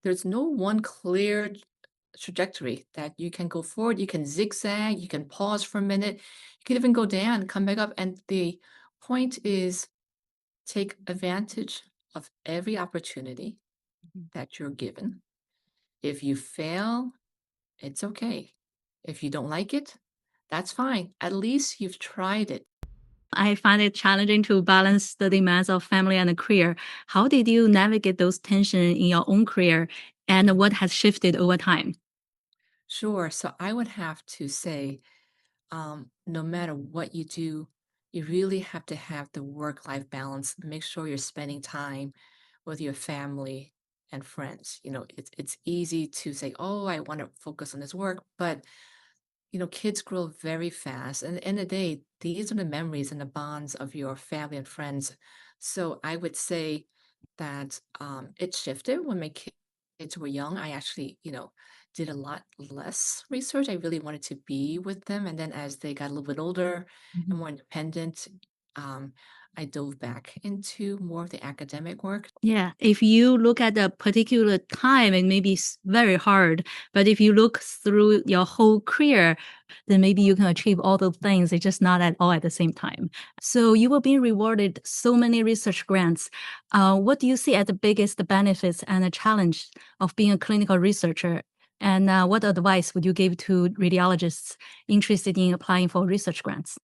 there's no one clear trajectory that you can go forward. You can zigzag, you can pause for a minute, you can even go down, come back up. And the point is take advantage of every opportunity Mhm. that you're given. If you fail, it's okay. If you don't like it, that's fine. At least you've tried it. I find it challenging to balance the demands of family and career. How did you navigate those tensions in your own career, and what has shifted over time? Sure. So I would have to say, no matter what you do, you really have to have the work-life balance. Make sure you're spending time with your family and friends. It's easy to say, "Oh, I want to focus on this work," but kids grow very fast. And at the end of the day, these are the memories and the bonds of your family and friends. So I would say that it shifted when my kids were young. I actually, did a lot less research. I really wanted to be with them. And then as they got a little bit older and more independent, um, I dove back into more of the academic work. Yeah, if you look at a particular time, it may be very hard. But if you look through your whole career, then maybe you can achieve all those things. It's just not at all at the same time. So you will be rewarded so many research grants. What do you see as the biggest benefits and the challenge of being a clinical researcher? And what advice would you give to radiologists interested in applying for research grants?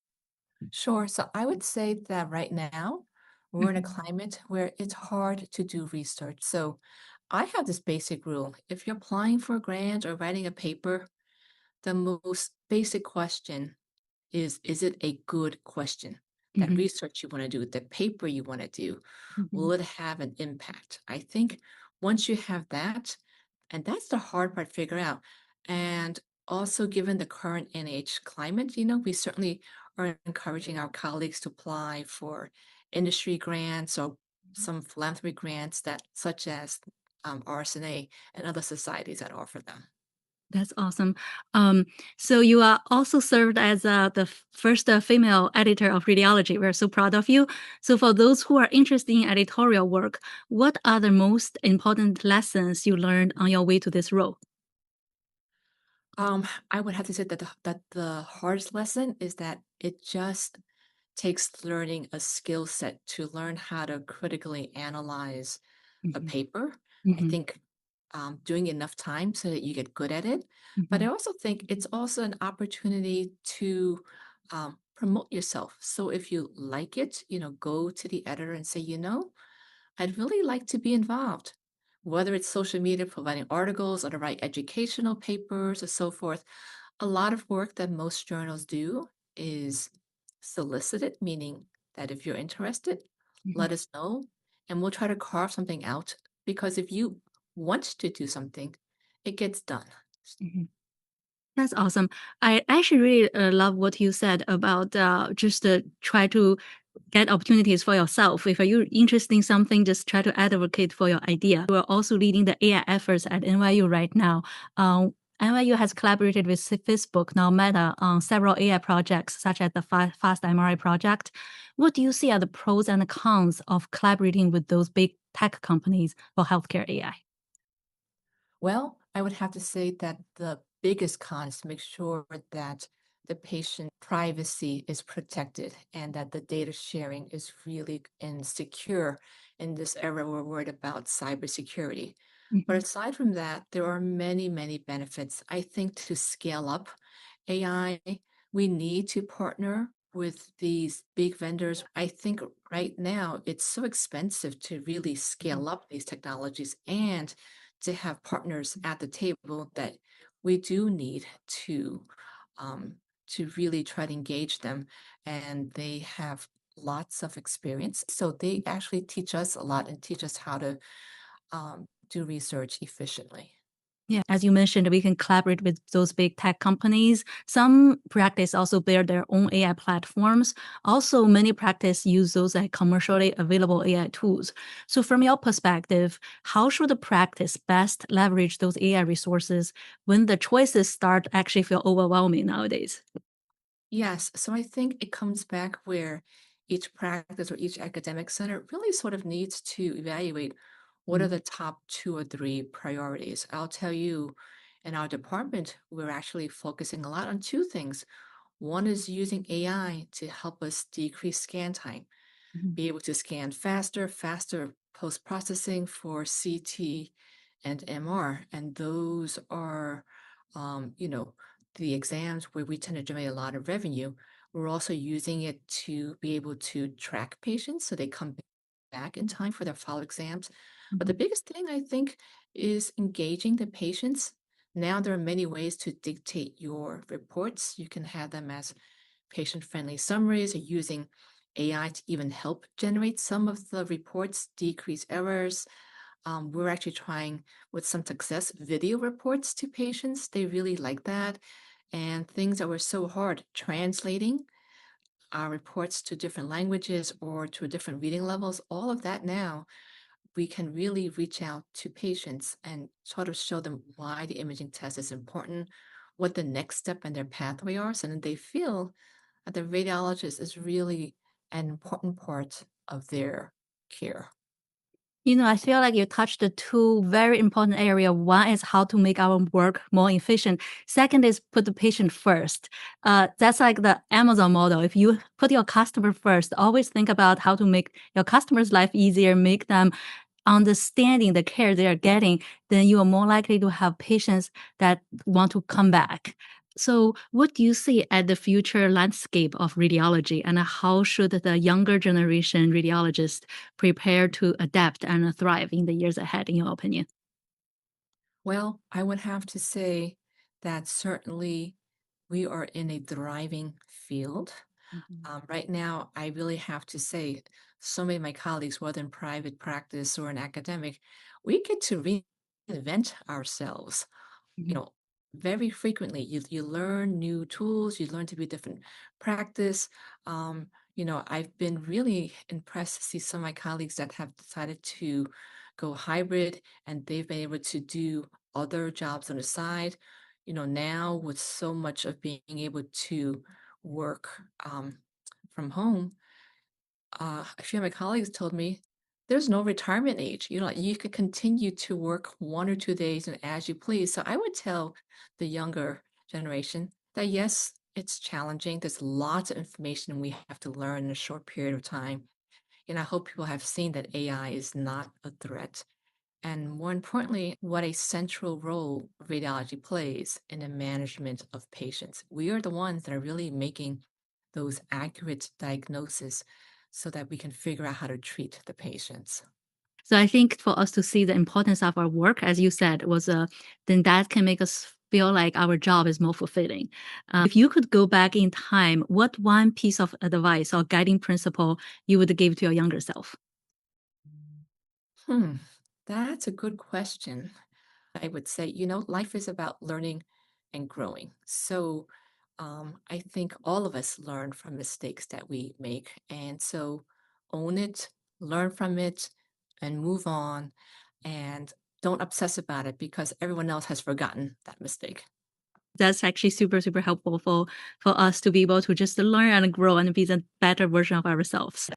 Sure. So I would say that right now we're in a Mhm. climate where it's hard to do research. So I have this basic rule. If you're applying for a grant or writing a paper, the most basic question is it a good question? That Mhm. research you want to do, the paper you want to do, will Mhm. it have an impact? I think once you have that, and that's the hard part to figure out. And also, given the current NH climate, we certainly are encouraging our colleagues to apply for industry grants or some philanthropy grants that, such as RSNA and other societies that offer them. That's awesome. So you are also served as the first female editor of Radiology. We're so proud of you. So for those who are interested in editorial work, what are the most important lessons you learned on your way to this role? I would have to say that the hardest lesson is that it just takes learning a skill set to learn how to critically analyze a Mhm. paper. I Mhm. think doing enough time so that you get good at it. But I Mhm. also think it's also an opportunity to promote yourself. So if you like it, go to the editor and say, I'd really like to be involved. Whether it's social media providing articles or to write educational papers or so forth, a lot of work that most journals do is solicited, meaning that if you're interested, Mhm. let us know and we'll try to carve something out. Because if you want to do something, it gets done. Mhm. That's awesome. I actually really love what you said about just try to get opportunities for yourself. If you're interested in something, just try to advocate for your idea. We're also leading the AI efforts at NYU right now. NYU has collaborated with Facebook, now Meta, on several AI projects, such as the Fast MRI project. What do you see are the pros and the cons of collaborating with those big tech companies for healthcare AI? Well, I would have to say that the biggest con is to make sure that the patient privacy is protected and that the data sharing is really and secure in this era we're worried about cybersecurity. But Mhm. aside from that, there are many, many benefits. I think to scale up AI, we need to partner with these big vendors. I think right now it's so expensive to really Mhm. scale up these technologies and to have partners at the table that we do need um, to really try to engage them. And they have lots of experience. So they actually teach us a lot and teach us how to do research efficiently. Yeah, as you mentioned, we can collaborate with those big tech companies. Some practice also build their own AI platforms. Also, many practice use those commercially available AI tools. So, from your perspective, how should the practice best leverage those AI resources when the choices start actually feel overwhelming nowadays? Yes, so I think it comes back where each practice or each academic center really sort of needs to evaluate What are the top two or three priorities? I'll tell you, in our department, we're actually focusing a lot on two things. One is using AI to help us decrease scan time, Mhm. be able to scan faster post processing for CT and MR. And those are, the exams where we tend to generate a lot of revenue. We're also using it to be able to track patients so they come back in time for their follow exams. But the Mhm. biggest thing I think is engaging the patients. Now there are many ways to dictate your reports. You can have them as patient-friendly summaries or using AI to even help generate some of the reports, decrease errors. We're actually trying with some success video reports to patients. They really like that. And things that were so hard, translating our reports to different languages or to different reading levels, all of that now, we can really reach out to patients and sort of show them why the imaging test is important, what the next step in their pathway are, so that they feel that the radiologist is really an important part of their care. I feel like you touched the two very important area. One is how to make our work more efficient. Second is put the patient first. That's like the Amazon model. If you put your customer first, always think about how to make your customer's life easier, make them understanding the care they are getting, then you are more likely to have patients that want to come back. So, what do you see at the future landscape of radiology, and how should the younger generation radiologists prepare to adapt and thrive in the years ahead, in your opinion? Well, I would have to say that certainly we are in a thriving field. Mhm. Right now, I really have to say, so many of my colleagues, whether in private practice or in academic, we get to reinvent ourselves, you Mhm. know, very frequently. You learn new tools, you learn to be different practice. I've been really impressed to see some of my colleagues that have decided to go hybrid and they've been able to do other jobs on the side. Now with so much of being able to work from home, a few of my colleagues told me there's no retirement age. You could continue to work 1 or 2 days and as you please. So I would tell the younger generation that yes, it's challenging. There's lots of information we have to learn in a short period of time. And I hope people have seen that AI is not a threat. And more importantly, what a central role radiology plays in the management of patients. We are the ones that are really making those accurate diagnoses so that we can figure out how to treat the patients. So I think for us to see the importance of our work, as you said, was then that can make us feel like our job is more fulfilling. If you could go back in time, what one piece of advice or guiding principle you would give to your younger self? Hmm, that's a good question. I would say, life is about learning and growing. So I think all of us learn from mistakes that we make. And so own it, learn from it, and move on. And don't obsess about it because everyone else has forgotten that mistake. That's actually super, super helpful for us to be able to just learn and grow and be the better version of ourselves.